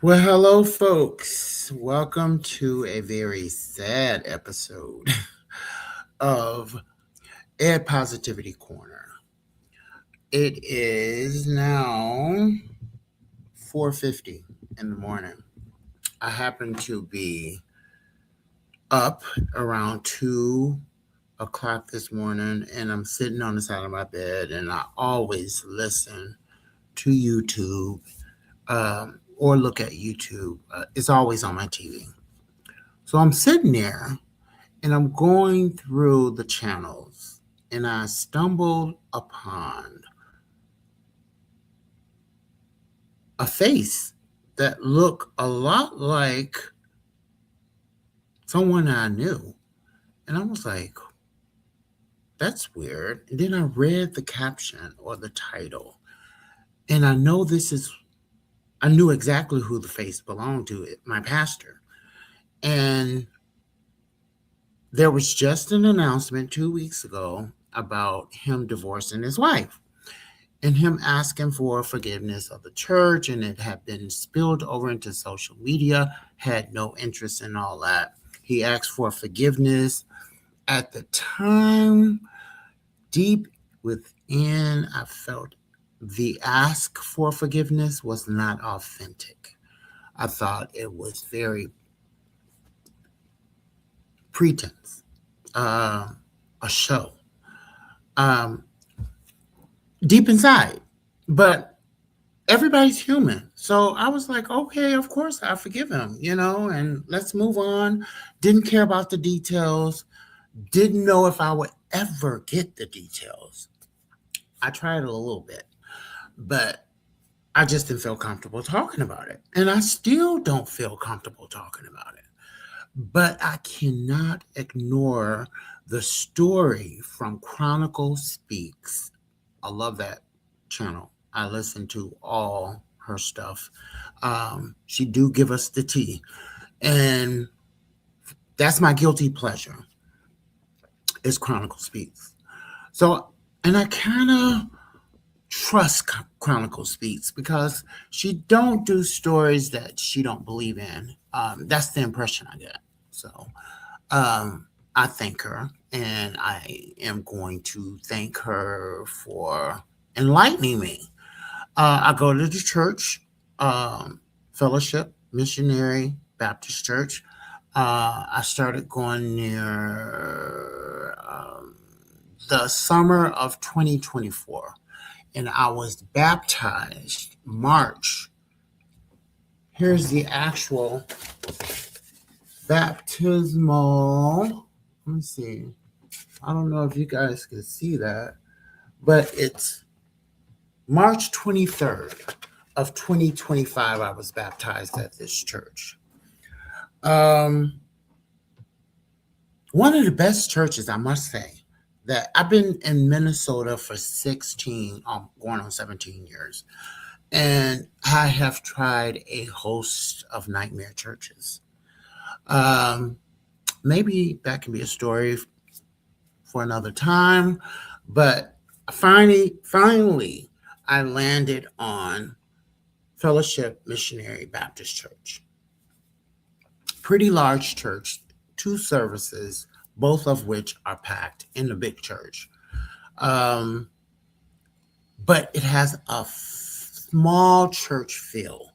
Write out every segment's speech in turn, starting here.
Well, hello, folks. Welcome to a very sad episode of Ed Positivity Corner. It is now 4:50 in the morning. I happen to be up around 2 o'clock this morning, and I'm sitting on the side of my bed, and I always listen to YouTube or look at YouTube. It's always on my TV. So I'm sitting there and I'm going through the channels and I stumbled upon a face that looked a lot like someone I knew. And I was like, that's weird. And then I read the caption or the title. And I knew exactly who the face belonged to, my pastor. And there was just an announcement 2 weeks ago about him divorcing his wife and him asking for forgiveness of the church, and it had been spilled over into social media, had no interest in all that. He asked for forgiveness. At the time, deep within, I felt the ask for forgiveness was not authentic. I thought it was very pretense, uh, a show, um, deep inside. But everybody's human. So I was like, okay, of course I forgive him, and let's move on. Didn't care about the details. Didn't know if I would ever get the details. I tried a little bit, but I just didn't feel comfortable talking about it. And I still don't feel comfortable talking about it. But I cannot ignore the story from Chronicle Speaks. I love that channel. I listen to all her stuff. She do give us the tea, and that's my guilty pleasure. Is Chronicle Speaks. So, and I kind of trust Chronicle Speaks because she don't do stories that she don't believe in. That's the impression I get. So, I thank her, and I am going to thank her for enlightening me. I go to the church, Fellowship Missionary Baptist Church. I started going near the summer of 2024, and I was baptized March. Here's the actual baptismal. Let me see. I don't know if you guys can see that, but it's March 23rd of 2025. I was baptized at this church. Um, One of the best churches, I must say, that I've been in Minnesota for 16, going on 17 years, and I have tried a host of nightmare churches. Um, Maybe that can be a story for another time, but finally, I landed on Fellowship Missionary Baptist Church. Pretty large church, two services, both of which are packed in the big church. Um, but it has a small church feel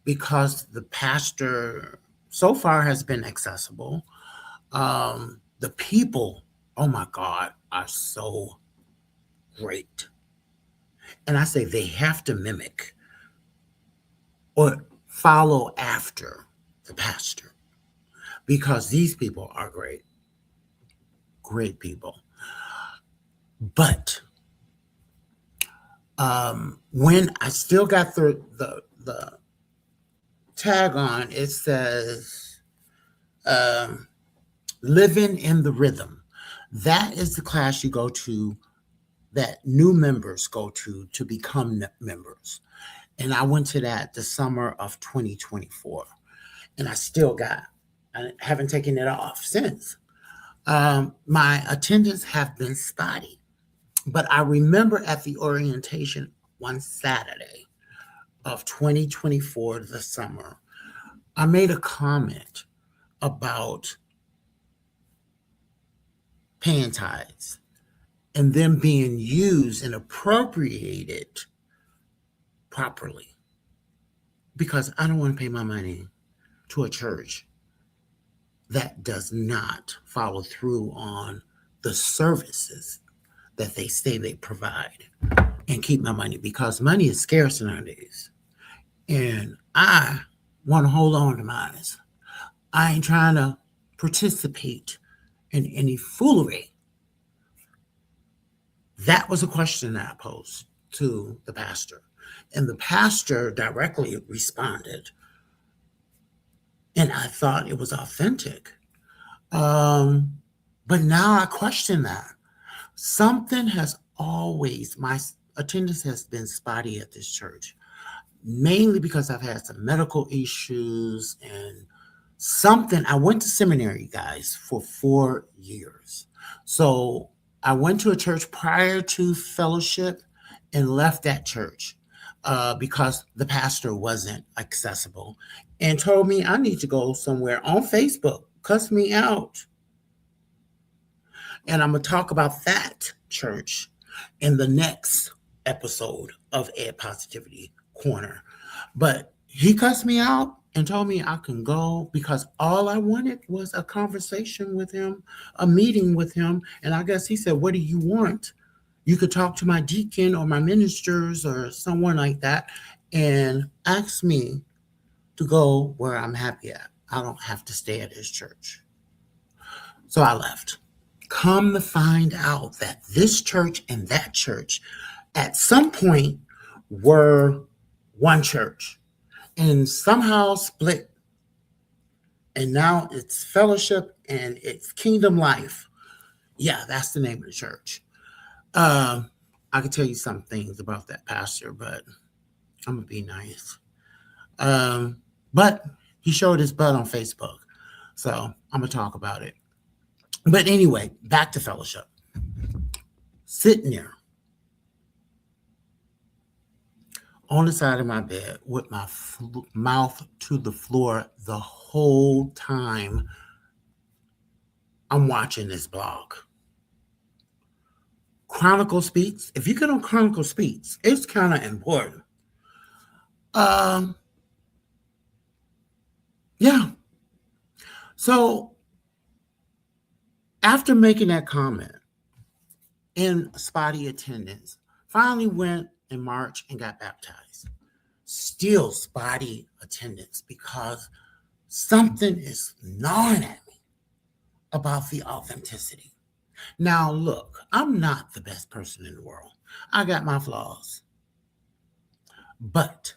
because the pastor so far has been accessible. The people, oh my God, are so great. And I say they have to mimic or follow after the pastor because these people are great, great people. But when I still got the tag on, it says um, "Living in the Rhythm." That is the class you go to that new members go to become members. And I went to that the summer of 2024, and I haven't taken it off since. My attendance have been spotty, but I remember at the orientation one Saturday, of 2024, the summer, I made a comment about paying tithes and them being used and appropriated properly, because I don't want to pay my money to a church that does not follow through on the services that they say they provide, and keep my money, because money is scarce nowadays. And I want to hold on to mine. I ain't trying to participate in any foolery. That was a question that I posed to the pastor. And the pastor directly responded. And I thought it was authentic. Um, but now I question that. Something has always, my attendance has been spotty at this church, mainly because I've had some medical issues and something. I went to seminary, guys, for 4 years. So I went to a church prior to fellowship and left that church because the pastor wasn't accessible and told me I need to go somewhere on Facebook, cuss me out. And I'm going to talk about that church in the next episode of Ed Positivity Corner. But he cussed me out and told me I can go because all I wanted was a conversation with him, a meeting with him. And I guess he said, "What do you want? You could talk to my deacon or my ministers or someone like that and ask me to go where I'm happy at. I don't have to stay at his church." So I left. Come to find out that this church and that church at some point were one church and somehow split. And now it's fellowship and it's kingdom life. Yeah, that's the name of the church. I could tell you some things about that pastor, but I'm going to be nice. But he showed his butt on Facebook. So I'm going to talk about it. But anyway, back to fellowship. Sitting there on the side of my bed with my mouth to the floor the whole time I'm watching this blog. Chronicle Speaks. If you get on Chronicle Speaks, it's kind of important. Yeah. So after making that comment in spotty attendance, finally went in March and got baptized. Still spotty attendance because something is gnawing at me about the authenticity. Now, look, I'm not the best person in the world. I got my flaws. But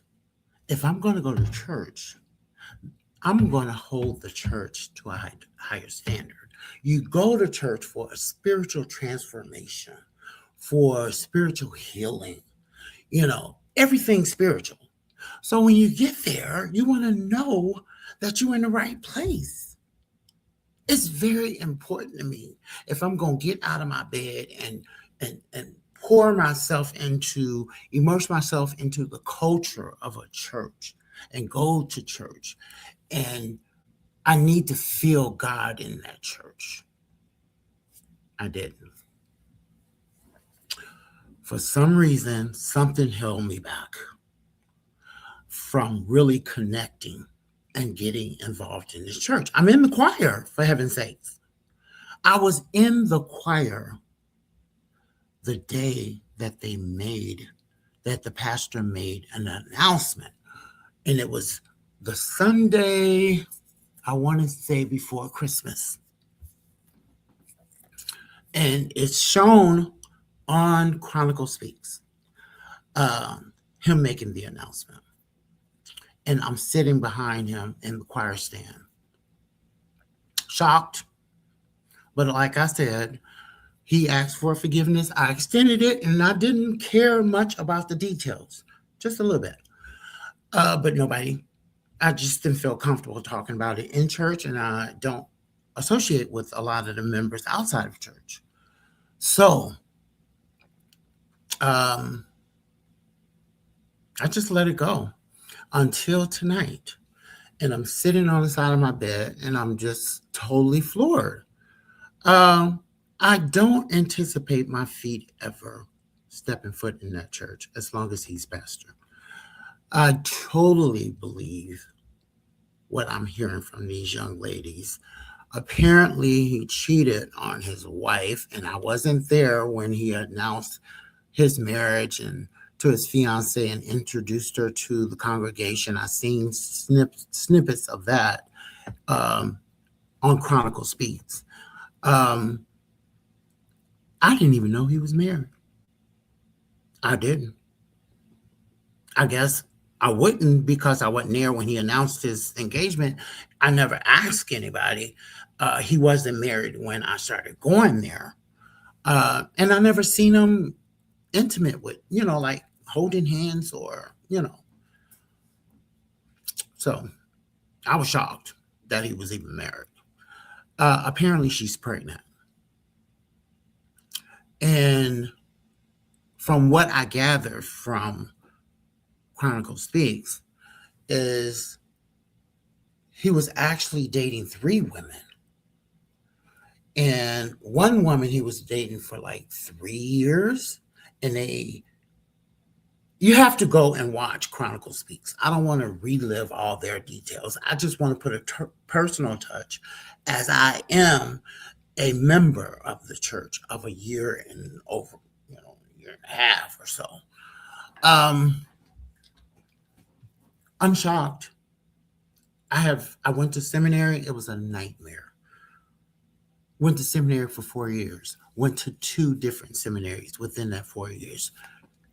if I'm going to go to church, I'm going to hold the church to a higher standard. You go to church for a spiritual transformation, for spiritual healing, everything spiritual. So when you get there, you want to know that you're in the right place. It's very important to me if I'm going to get out of my bed and pour myself into, immerse myself into the culture of a church and go to church. And I need to feel God in that church. I didn't. For some reason, something held me back from really connecting and getting involved in this church. I'm in the choir, for heaven's sakes. I was in the choir the day that the pastor made an announcement. And it was the Sunday, I want to say before Christmas. And it's shown on Chronicle Speaks, him making the announcement. And I'm sitting behind him in the choir stand. Shocked. But like I said, he asked for forgiveness. I extended it, and I didn't care much about the details, just a little bit. But I just didn't feel comfortable talking about it in church, and I don't associate with a lot of the members outside of church. So I just let it go. until tonight. And I'm sitting on the side of my bed and I'm just totally floored. Um, I don't anticipate my feet ever stepping foot in that church as long as he's pastor. I totally believe what I'm hearing from these young ladies. Apparently, he cheated on his wife, and I wasn't there when he announced his marriage and to his fiance and introduced her to the congregation. I seen snippets of that um, on Chronicle Speaks. Um, I didn't even know he was married. I didn't. I guess I wouldn't because I wasn't there when he announced his engagement. I never asked anybody. He wasn't married when I started going there. And I never seen him intimate with, like holding hands or. So I was shocked that he was even married. Apparently, she's pregnant. And from what I gather from Chronicle Speaks, is he was actually dating 3 women. And one woman he was dating for like 3 years. And you have to go and watch Chronicle Speaks. I don't want to relive all their details. I just want to put a personal touch as I am a member of the church of a year and over, a year and a half or so. Um, I'm shocked. I went to seminary. It was a nightmare. Went to seminary for 4 years. Went to 2 different seminaries within that 4 years.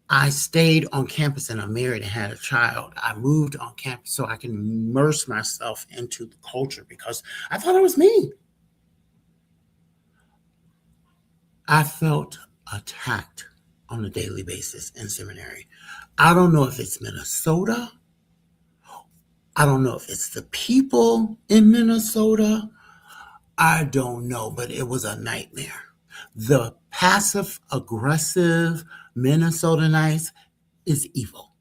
I stayed on campus and I'm married and had a child. I moved on campus so I can immerse myself into the culture because I thought it was me. I felt attacked on a daily basis in seminary. I don't know if it's Minnesota. I don't know if it's the people in Minnesota. I don't know, but it was a nightmare. The passive aggressive Minnesotanites is evil.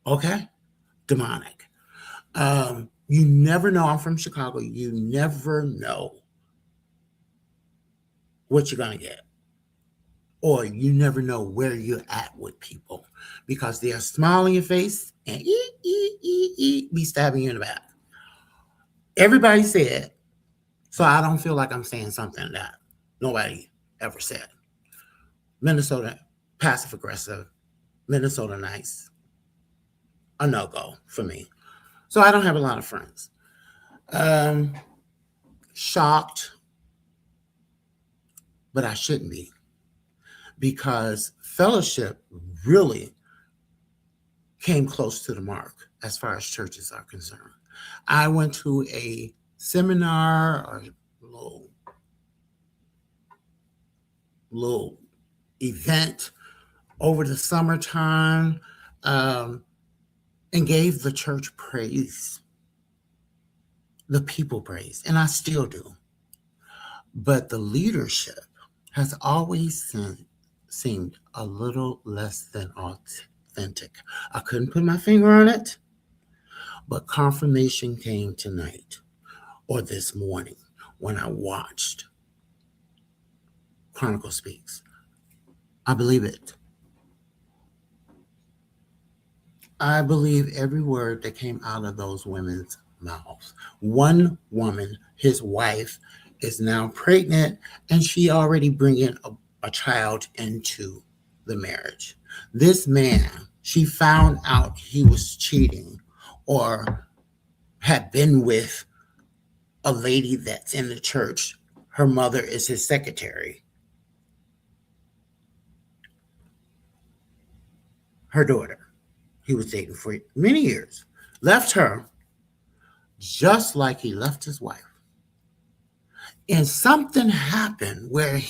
Okay? Demonic. You never know. I'm from Chicago. You never know what you're going to get. Or you never know where you're at with people because they'll smile in your face and be stabbing you in the back. Everybody said, so I don't feel like I'm saying something that nobody ever said. Minnesota, passive aggressive, Minnesota nice, a no-go for me. So I don't have a lot of friends. Shocked, but I shouldn't be because fellowship really came close to the mark as far as churches are concerned. I went to a seminar or little event over the summertime and gave the church praise, the people praise, and I still do. But the leadership has always seemed a little less than authentic. I couldn't put my finger on it, but confirmation came tonight or this morning when I watched Chronicle Speaks. I believe it. I believe every word that came out of those women's mouths. One woman, his wife, is now pregnant and she already bringing a child into the marriage. This man, she found out he was cheating or had been with a lady that's in the church. Her mother is his secretary. Her daughter, he was dating for many years, left her just like he left his wife. And something happened where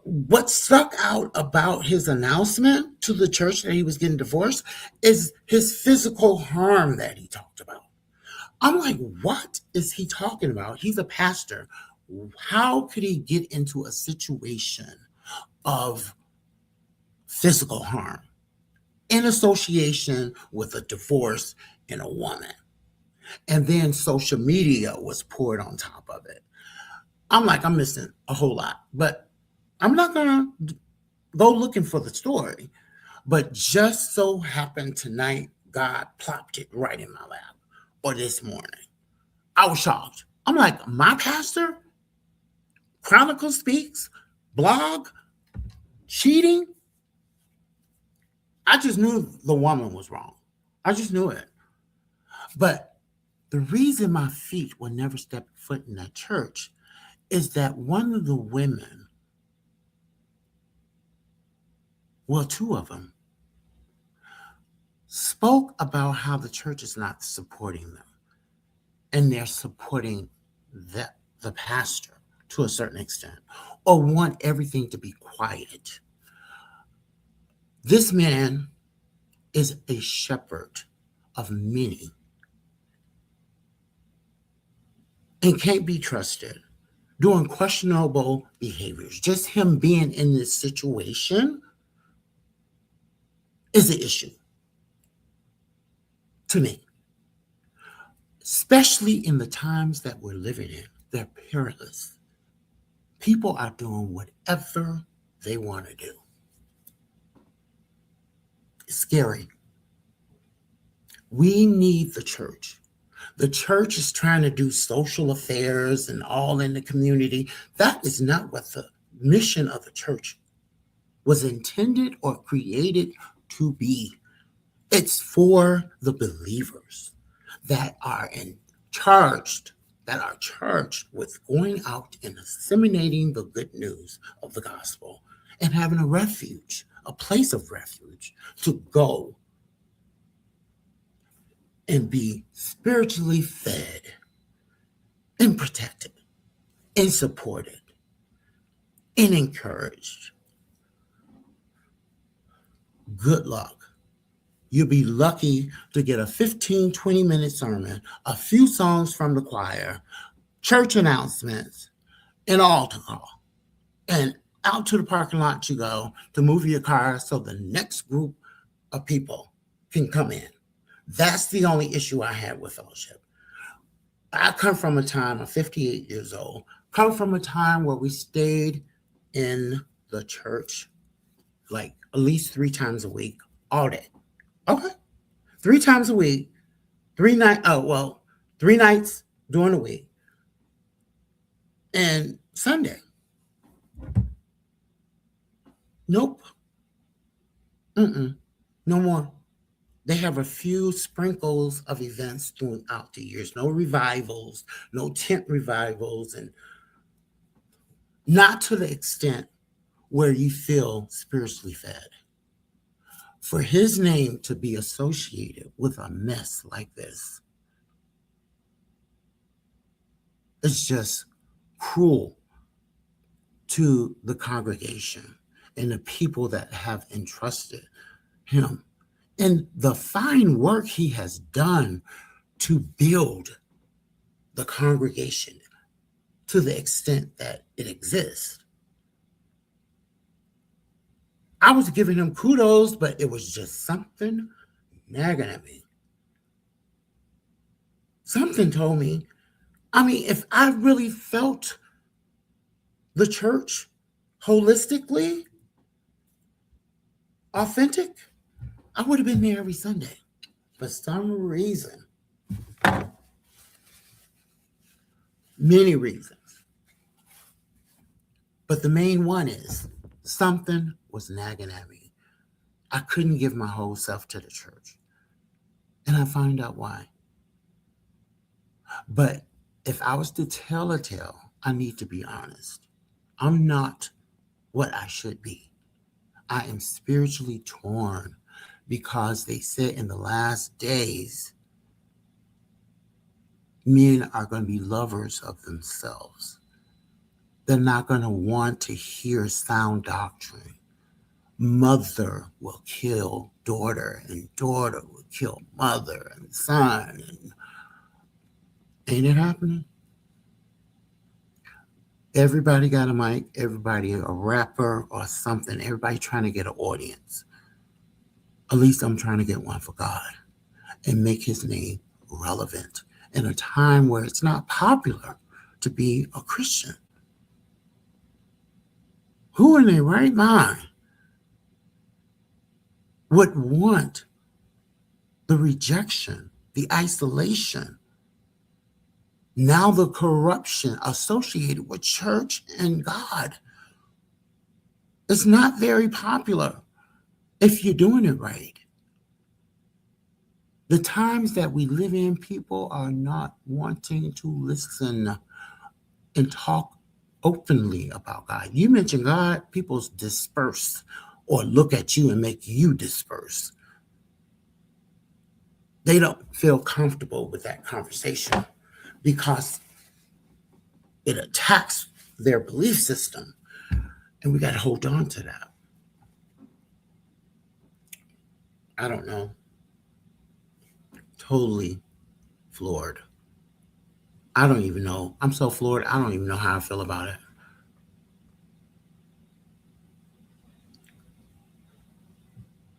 what stuck out about his announcement to the church that he was getting divorced is his physical harm that he talked about. I'm like, what is he talking about? He's a pastor. How could he get into a situation of physical harm? in association with a divorce and a woman. And then social media was poured on top of it. I'm like, I'm missing a whole lot, but I'm not going to go looking for the story. But just so happened tonight, God plopped it right in my lap, or this morning. I was shocked. I'm like, my pastor, Chronicle Speaks, blog, cheating. I just knew the woman was wrong. I just knew it. But the reason my feet would never step foot in that church is that one of the women, well, two of them, spoke about how the church is not supporting them and they're supporting the pastor to a certain extent or want everything to be quiet. This man is a shepherd of many and can't be trusted doing questionable behaviors. Just him being in this situation is an issue to me, especially in the times that we're living in. They're perilous. People are doing whatever they want to do. It's scary. We need the church. The church is trying to do social affairs and all in the community. That is not what the mission of the church was intended or created to be. It's for the believers that are charged with going out and disseminating the good news of the gospel and having a refuge, a place of refuge to go and be spiritually fed and protected and supported and encouraged. Good luck. You'll be lucky to get a 15, 20-minute sermon, a few songs from the choir, church announcements, an altar call. And out to the parking lot you go to move your car so the next group of people can come in. That's the only issue I had with fellowship. I come from a time, I'm 58 years old, come from a time where we stayed in the church like at least 3 times a week, all day. Okay. 3 times a week, 3 nights during the week, and Sunday. Nope. No more. They have a few sprinkles of events throughout the years. No revivals, no tent revivals, and not to the extent where you feel spiritually fed. For his name to be associated with a mess like this is just cruel to the congregation and the people that have entrusted him and the fine work he has done to build the congregation to the extent that it exists. I was giving him kudos, but it was just something nagging at me. Something told me, if I really felt the church holistically authentic, I would have been there every Sunday. For some reason, many reasons, but the main one is something was nagging at me. I couldn't give my whole self to the church. And I find out why. But if I was to tell a tale, I need to be honest. I'm not what I should be. I am spiritually torn because they said in the last days, men are going to be lovers of themselves. They're not going to want to hear sound doctrine. Mother will kill daughter, and daughter will kill mother and son. And ain't it happening? Everybody got a mic, everybody a rapper or something, everybody trying to get an audience. At least I'm trying to get one for God and make his name relevant in a time where it's not popular to be a Christian. Who in their right mind would want the rejection, the isolation, now the corruption associated with church and God? It's not very popular if you're doing it right. The times that we live in, people are not wanting to listen and talk openly about God. You mention God, people disperse or look at you and make you disperse. They don't feel comfortable with that conversation because it attacks their belief system. And we got to hold on to that. I don't know. Totally floored. I don't even know. I'm so floored. I don't even know how I feel about it.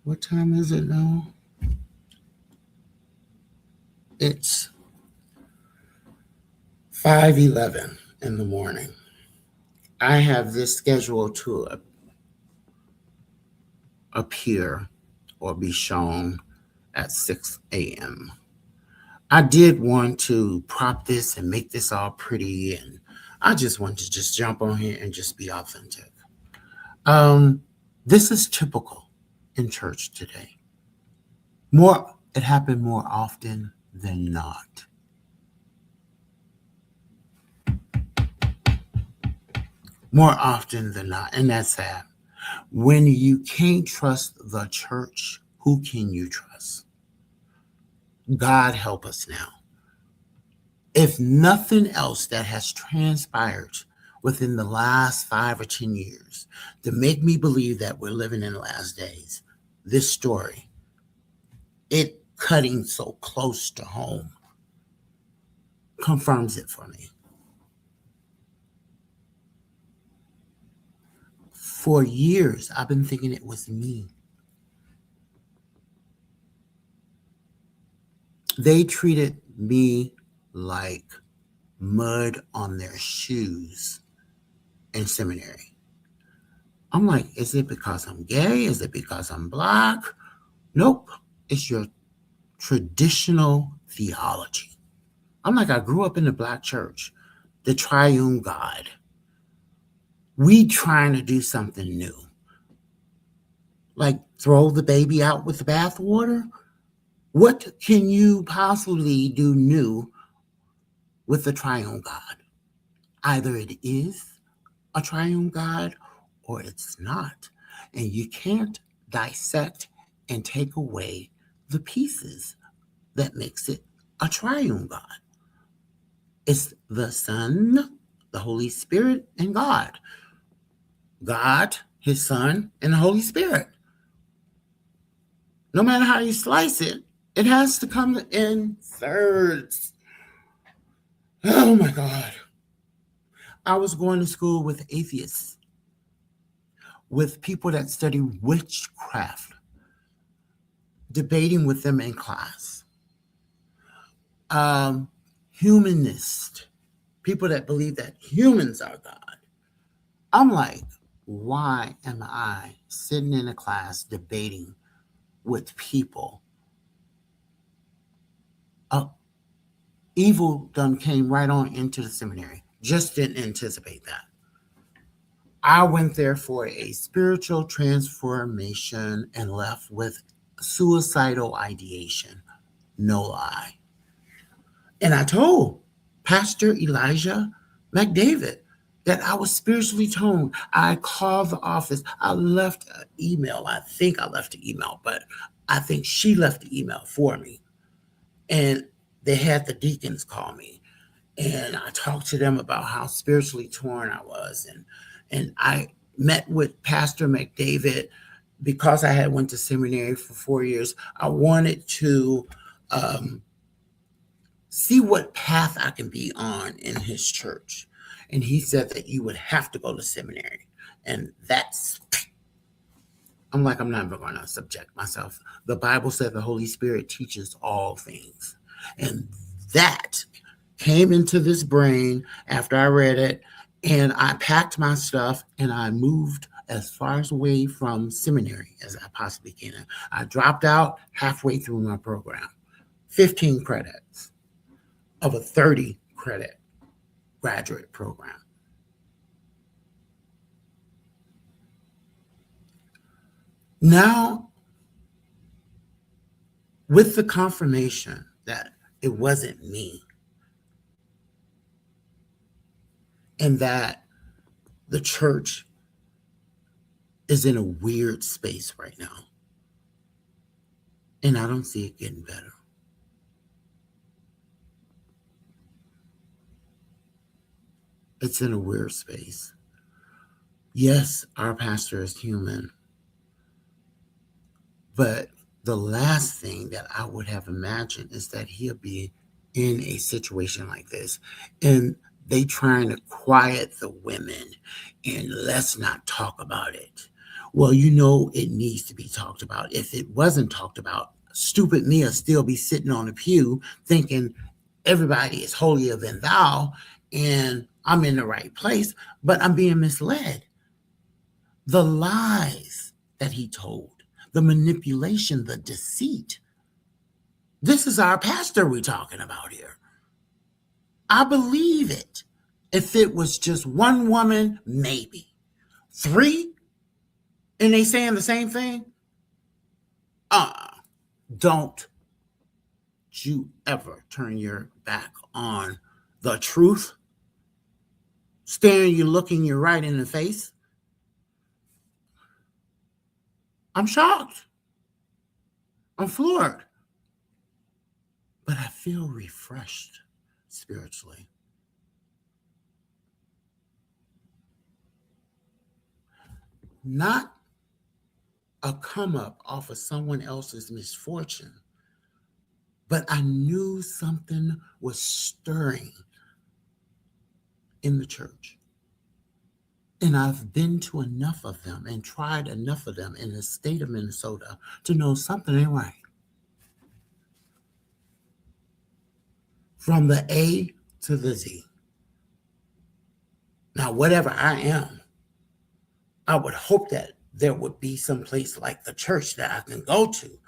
What time is it now? It's 5:11 in the morning. I have this scheduled to appear or be shown at 6 a.m. I did want to prop this and make this all pretty, and I just wanted to just jump on here and just be authentic. Um, this is typical in church today. It happened more often than not. More often than not, and that's sad. When you can't trust the church, who can you trust? God help us now. If nothing else that has transpired within the last 5 or 10 years to make me believe that we're living in the last days, this story, it cutting so close to home, confirms it for me. For years, I've been thinking it was me. They treated me like mud on their shoes in seminary. I'm like, is it because I'm gay? Is it because I'm black? Nope. It's your traditional theology. I'm like, I grew up in the black church, the triune God. We trying to do something new. Like throw the baby out with the bathwater? What can you possibly do new with the triune God? Either it is a triune God or it's not. And you can't dissect and take away the pieces that makes it a triune God. It's the Son, the Holy Spirit, and God. God, his Son, and the Holy Spirit. No matter how you slice it, it has to come in thirds. Oh my God. I was going to school with atheists, with people that study witchcraft, debating with them in class. Humanist, people that believe that humans are God. I'm like, why am I sitting in a class debating with people? Evil done came right on into the seminary. Just didn't anticipate that. I went there for a spiritual transformation and left with suicidal ideation. No lie. And I told Pastor Elijah McDavid that I was spiritually toned. I called the office. I left an email. I think I left an email, but I think she left the email for me. And they had the deacons call me. And I talked to them about how spiritually torn I was. And I met with Pastor McDavid because I had went to seminary for 4 years. I wanted to see what path I can be on in his church. And he said that you would have to go to seminary. And that's I'm like, I'm never going to subject myself. The Bible said the Holy Spirit teaches all things. And that came into this brain after I read it. And I packed my stuff and I moved as far away from seminary as I possibly can. I dropped out halfway through my program, 15 credits of a 30 credit graduate program. Now, with the confirmation that it wasn't me and that the church is in a weird space right now, and I don't see it getting better. It's in a weird space. Yes, our pastor is human, but the last thing that I would have imagined is that he'll be in a situation like this. And they trying to quiet the women and let's not talk about it. Well, it needs to be talked about. If it wasn't talked about, stupid me will still be sitting on the pew thinking everybody is holier than thou and I'm in the right place, but I'm being misled. The lies that he told, the manipulation, the deceit. This is our pastor we're talking about here. I believe it. If it was just one woman, maybe. Three, and they saying the same thing? Uh, don't you ever turn your back on the truth, staring you, looking you right in the face. I'm shocked. I'm floored. But I feel refreshed spiritually. Not a come up off of someone else's misfortune, but I knew something was stirring in the church. And I've been to enough of them and tried enough of them in the state of Minnesota to know something ain't right. From the A to the Z. Now, whatever I am, I would hope that there would be some place like the church that I can go to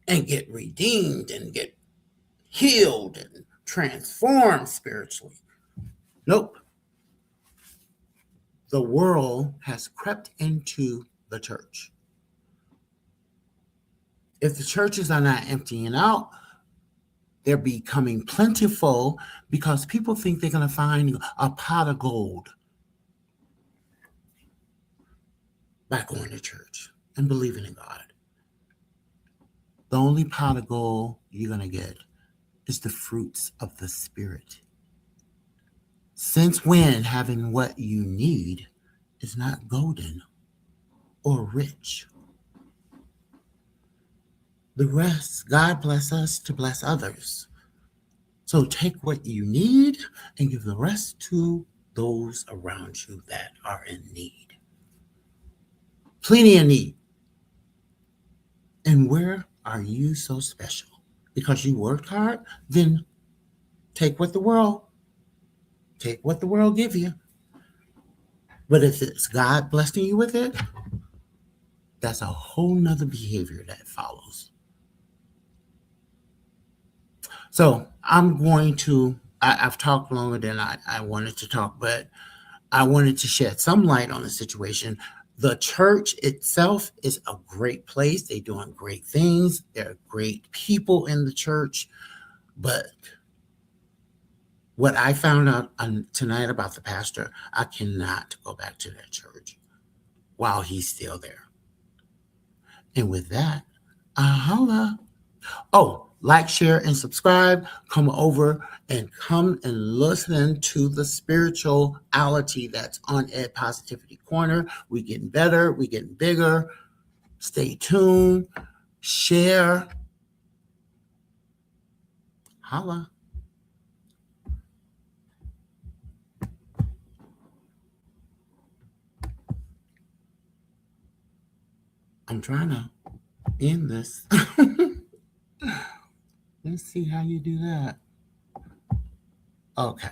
and get redeemed and get healed and transformed spiritually. Nope. The world has crept into the church. If the churches are not emptying out, they're becoming plentiful because people think they're going to find a pot of gold by going to church and believing in God. The only pot of gold you're going to get is the fruits of the Spirit. Since when having what you need is not golden or rich? The rest, God bless us to bless others. So take what you need and give the rest to those around you that are in need. Plenty of need. And where are you so special? Because you worked hard? Then take what the world give you. But if it's God blessing you with it, that's a whole nother behavior that follows. So I've talked longer than I wanted to talk, but I wanted to shed some light on the situation. The church itself is a great place. They're doing great things. There are great people in the church. But what I found out tonight about the pastor, I cannot go back to that church while he's still there. And with that, holla. Oh, like, share, and subscribe. Come over and come and listen to the spirituality that's on Ed Positivity Corner. We getting better. We getting bigger. Stay tuned. Share. Holla. I'm I'm trying to end this. Let's see how you do that. Okay.